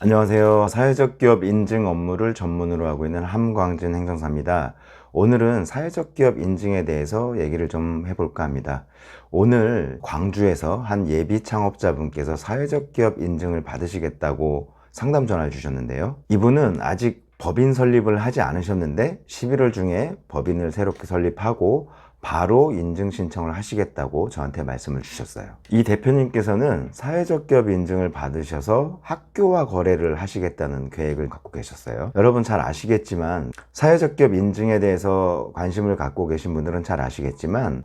안녕하세요. 사회적 기업 인증 업무를 전문으로 하고 있는 함광진 행정사입니다. 오늘은 사회적 기업 인증에 대해서 얘기를 좀 해볼까 합니다. 오늘 광주에서 한 예비 창업자분께서 사회적 기업 인증을 받으시겠다고 상담 전화를 주셨는데요. 이분은 아직 법인 설립을 하지 않으셨는데 11월 중에 법인을 새롭게 설립하고 바로 인증 신청을 하시겠다고 저한테 말씀을 주셨어요. 이 대표님께서는 사회적 기업 인증을 받으셔서 학교와 거래를 하시겠다는 계획을 갖고 계셨어요. 여러분 잘 아시겠지만 사회적 기업 인증에 대해서 관심을 갖고 계신 분들은 잘 아시겠지만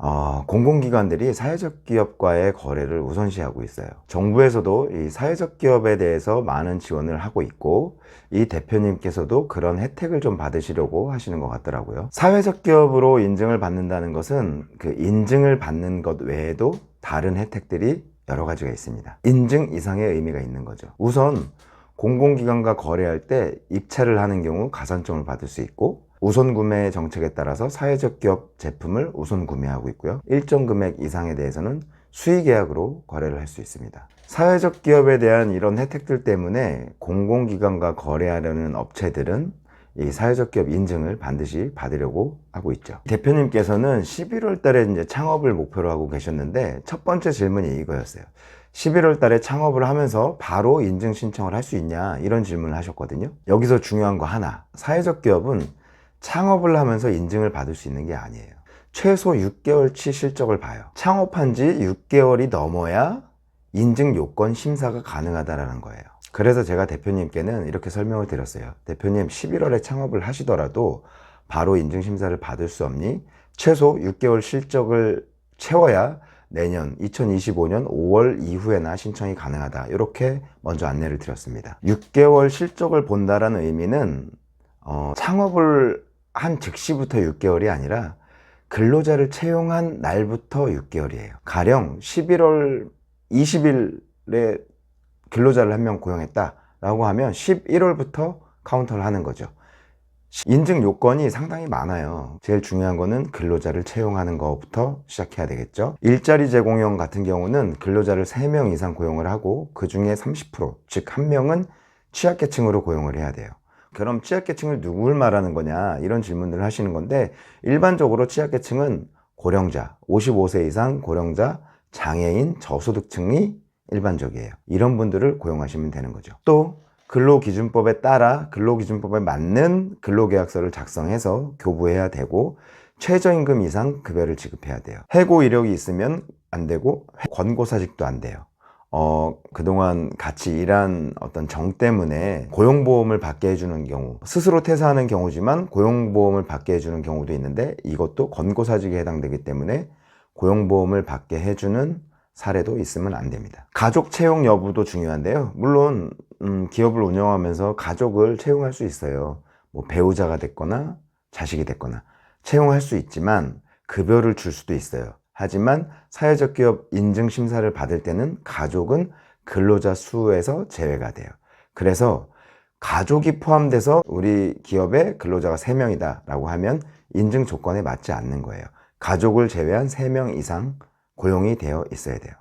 공공기관들이 사회적 기업과의 거래를 우선시하고 있어요. 정부에서도 이 사회적 기업에 대해서 많은 지원을 하고 있고 이 대표님께서도 그런 혜택을 좀 받으시려고 하시는 것 같더라고요. 사회적 기업으로 인증을 받는다는 것은 그 인증을 받는 것 외에도 다른 혜택들이 여러 가지가 있습니다. 인증 이상의 의미가 있는 거죠. 우선 공공기관과 거래할 때 입찰을 하는 경우 가산점을 받을 수 있고, 우선 구매 정책에 따라서 사회적 기업 제품을 우선 구매하고 있고요. 일정 금액 이상에 대해서는 수의계약으로 거래를 할 수 있습니다. 사회적 기업에 대한 이런 혜택들 때문에 공공기관과 거래하려는 업체들은 이 사회적 기업 인증을 반드시 받으려고 하고 있죠. 대표님께서는 11월 달에 이제 창업을 목표로 하고 계셨는데 첫 번째 질문이 이거였어요. 11월 달에 창업을 하면서 바로 인증 신청을 할 수 있냐, 이런 질문을 하셨거든요. 여기서 중요한 거 하나, 사회적 기업은 창업을 하면서 인증을 받을 수 있는 게 아니에요. 최소 6개월치 실적을 봐요. 창업한 지 6개월이 넘어야 인증 요건 심사가 가능하다는 거예요. 그래서 제가 대표님께는 이렇게 설명을 드렸어요. 대표님, 11월에 창업을 하시더라도 바로 인증 심사를 받을 수 없니? 최소 6개월 실적을 채워야 내년 2025년 5월 이후에나 신청이 가능하다. 이렇게 먼저 안내를 드렸습니다. 6개월 실적을 본다라는 의미는 창업을 한 즉시부터 6개월이 아니라 근로자를 채용한 날부터 6개월이에요. 가령 11월 20일에 근로자를 한 명 고용했다라고 하면 11월부터 카운터를 하는 거죠. 인증 요건이 상당히 많아요. 제일 중요한 거는 근로자를 채용하는 것부터 시작해야 되겠죠. 일자리 제공형 같은 경우는 근로자를 3명 이상 고용을 하고 그 중에 30%, 즉 1명은 취약계층으로 고용을 해야 돼요. 그럼 취약계층을 누굴 말하는 거냐, 이런 질문들을 하시는 건데, 일반적으로 취약계층은 고령자, 55세 이상 고령자, 장애인, 저소득층이 일반적이에요. 이런 분들을 고용하시면 되는 거죠. 또 근로기준법에 따라 근로기준법에 맞는 근로계약서를 작성해서 교부해야 되고, 최저임금 이상 급여를 지급해야 돼요. 해고 이력이 있으면 안 되고, 권고사직도 안 돼요. 그동안 같이 일한 어떤 정 때문에 고용보험을 받게 해주는 경우, 스스로 퇴사하는 경우지만 고용보험을 받게 해주는 경우도 있는데, 이것도 권고사직에 해당되기 때문에 고용보험을 받게 해주는 사례도 있으면 안 됩니다. 가족 채용 여부도 중요한데요. 물론 기업을 운영하면서 가족을 채용할 수 있어요. 뭐 배우자가 됐거나 자식이 됐거나 채용할 수 있지만 급여를 줄 수도 있어요. 하지만 사회적 기업 인증 심사를 받을 때는 가족은 근로자 수에서 제외가 돼요. 그래서 가족이 포함돼서 우리 기업에 근로자가 3명이다 라고 하면 인증 조건에 맞지 않는 거예요. 가족을 제외한 3명 이상 고용이 되어 있어야 돼요.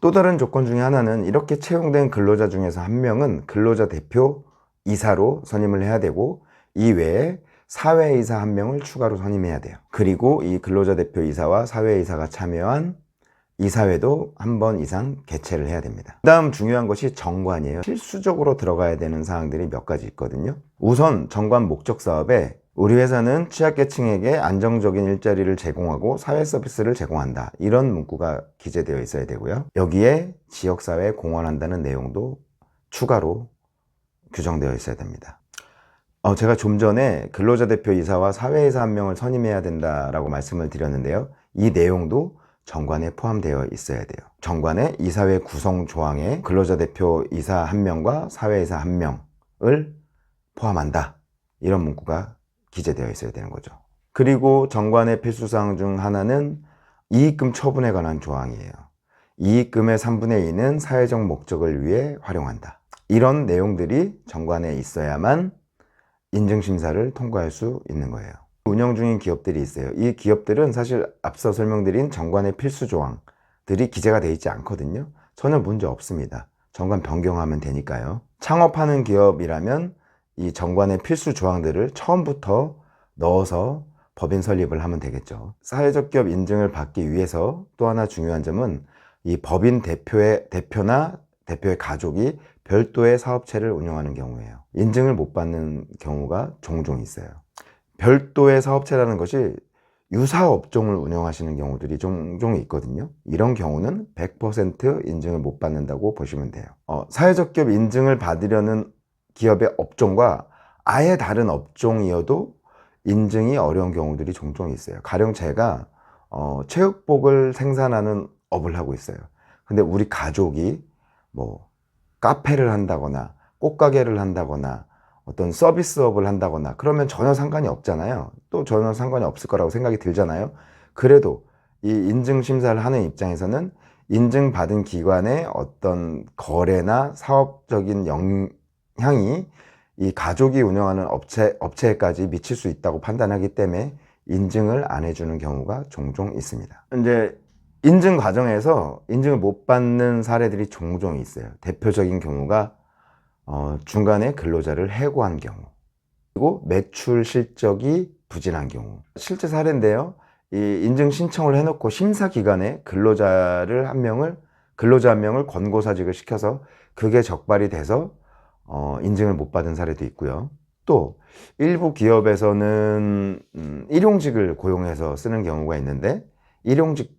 또 다른 조건 중에 하나는, 이렇게 채용된 근로자 중에서 1명은 근로자 대표 이사로 선임을 해야 되고, 이 외에 사회이사 1명을 추가로 선임해야 돼요. 그리고 이 근로자 대표 이사와 사회이사가 참여한 이사회도 1번 이상 개최를 해야 됩니다. 그 다음 중요한 것이 정관이에요. 필수적으로 들어가야 되는 사항들이 몇 가지 있거든요. 우선 정관 목적 사업에 우리 회사는 취약계층에게 안정적인 일자리를 제공하고 사회 서비스를 제공한다, 이런 문구가 기재되어 있어야 되고요. 여기에 지역사회에 공헌한다는 내용도 추가로 규정되어 있어야 됩니다. 제가 좀 전에 근로자 대표 이사와 사회이사 1명을 선임해야 된다라고 말씀을 드렸는데요. 이 내용도 정관에 포함되어 있어야 돼요. 정관의 이사회 구성 조항에 근로자 대표 이사 1명과 사회이사 1명을 포함한다, 이런 문구가 기재되어 있어야 되는 거죠. 그리고 정관의 필수사항 중 하나는 이익금 처분에 관한 조항이에요. 이익금의 3분의 2는 사회적 목적을 위해 활용한다. 이런 내용들이 정관에 있어야만 인증심사를 통과할 수 있는 거예요. 운영 중인 기업들이 있어요. 이 기업들은 사실 앞서 설명드린 정관의 필수 조항들이 기재가 되어 있지 않거든요. 전혀 문제 없습니다. 정관 변경하면 되니까요. 창업하는 기업이라면 이 정관의 필수 조항들을 처음부터 넣어서 법인 설립을 하면 되겠죠. 사회적 기업 인증을 받기 위해서 또 하나 중요한 점은 이 법인 대표나 대표의 가족이 별도의 사업체를 운영하는 경우예요. 인증을 못 받는 경우가 종종 있어요. 별도의 사업체라는 것이 유사업종을 운영하시는 경우들이 종종 있거든요. 이런 경우는 100% 인증을 못 받는다고 보시면 돼요. 사회적 기업 인증을 받으려는 기업의 업종과 아예 다른 업종이어도 인증이 어려운 경우들이 종종 있어요. 가령 제가 체육복을 생산하는 업을 하고 있어요. 근데 우리 가족이 뭐 카페를 한다거나 꽃가게를 한다거나 어떤 서비스업을 한다거나 그러면 전혀 상관이 없잖아요. 또 전혀 상관이 없을 거라고 생각이 들잖아요. 그래도 이 인증 심사를 하는 입장에서는 인증받은 기관의 어떤 거래나 사업적인 영향이 이 가족이 운영하는 업체에까지 미칠 수 있다고 판단하기 때문에 인증을 안 해주는 경우가 종종 있습니다. 이제 인증 과정에서 인증을 못 받는 사례들이 종종 있어요. 대표적인 경우가 중간에 근로자를 해고한 경우, 그리고 매출 실적이 부진한 경우. 실제 사례인데요. 이 인증 신청을 해놓고 심사 기간에 근로자 한 명을 권고사직을 시켜서 그게 적발이 돼서 인증을 못 받은 사례도 있고요. 또 일부 기업에서는 일용직을 고용해서 쓰는 경우가 있는데 일용직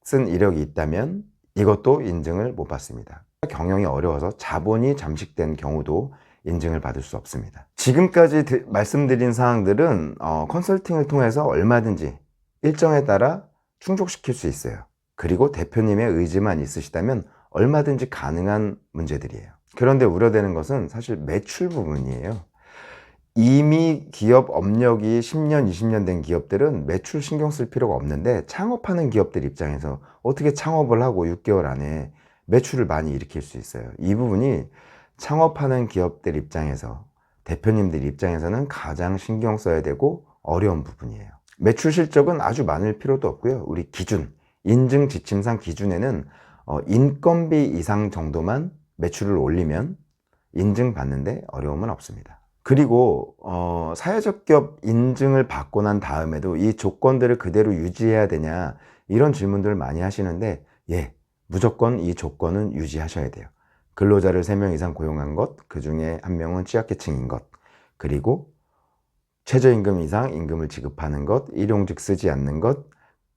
쓴 이력이 있다면 이것도 인증을 못 받습니다. 경영이 어려워서 자본이 잠식된 경우도 인증을 받을 수 없습니다. 지금까지 말씀드린 사항들은 컨설팅을 통해서 얼마든지 일정에 따라 충족시킬 수 있어요. 그리고 대표님의 의지만 있으시다면 얼마든지 가능한 문제들이에요. 그런데 우려되는 것은 사실 매출 부분이에요. 이미 기업 업력이 10년, 20년 된 기업들은 매출 신경 쓸 필요가 없는데 창업하는 기업들 입장에서 어떻게 창업을 하고 6개월 안에 매출을 많이 일으킬 수 있어요. 이 부분이 창업하는 기업들 입장에서, 대표님들 입장에서는 가장 신경 써야 되고 어려운 부분이에요. 매출 실적은 아주 많을 필요도 없고요. 우리 기준, 인증 지침상 기준에는 인건비 이상 정도만 매출을 올리면 인증받는데 어려움은 없습니다. 그리고 사회적 기업 인증을 받고 난 다음에도 이 조건들을 그대로 유지해야 되냐 이런 질문들을 많이 하시는데 무조건 이 조건은 유지하셔야 돼요. 근로자를 3명 이상 고용한 것, 그 중에 1명은 취약계층인 것, 그리고 최저임금 이상 임금을 지급하는 것, 일용직 쓰지 않는 것,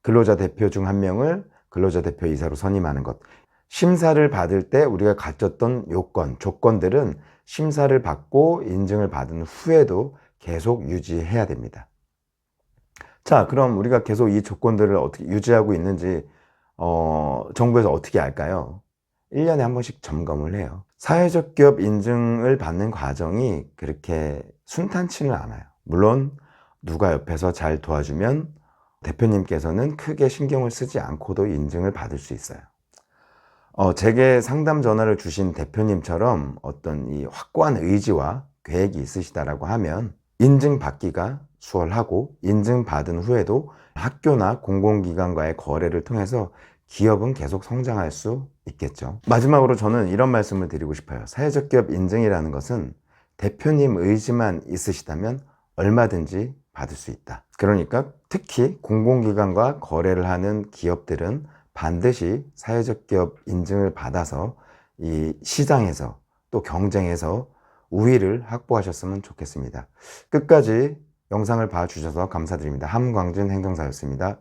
근로자 대표 중 1명을 근로자 대표 이사로 선임하는 것. 심사를 받을 때 우리가 갖췄던 조건들은 심사를 받고 인증을 받은 후에도 계속 유지해야 됩니다. 자, 그럼 우리가 계속 이 조건들을 어떻게 유지하고 있는지 정부에서 어떻게 알까요? 1년에 한 번씩 점검을 해요. 사회적 기업 인증을 받는 과정이 그렇게 순탄치는 않아요. 물론 누가 옆에서 잘 도와주면 대표님께서는 크게 신경을 쓰지 않고도 인증을 받을 수 있어요. 제게 상담 전화를 주신 대표님처럼 어떤 이 확고한 의지와 계획이 있으시다라고 하면 인증 받기가 수월하고 인증 받은 후에도 학교나 공공기관과의 거래를 통해서 기업은 계속 성장할 수 있겠죠. 마지막으로 저는 이런 말씀을 드리고 싶어요. 사회적 기업 인증이라는 것은 대표님 의지만 있으시다면 얼마든지 받을 수 있다. 그러니까 특히 공공기관과 거래를 하는 기업들은 반드시 사회적 기업 인증을 받아서 이 시장에서 또 경쟁에서 우위를 확보하셨으면 좋겠습니다. 끝까지 영상을 봐주셔서 감사드립니다. 함광진 행정사였습니다.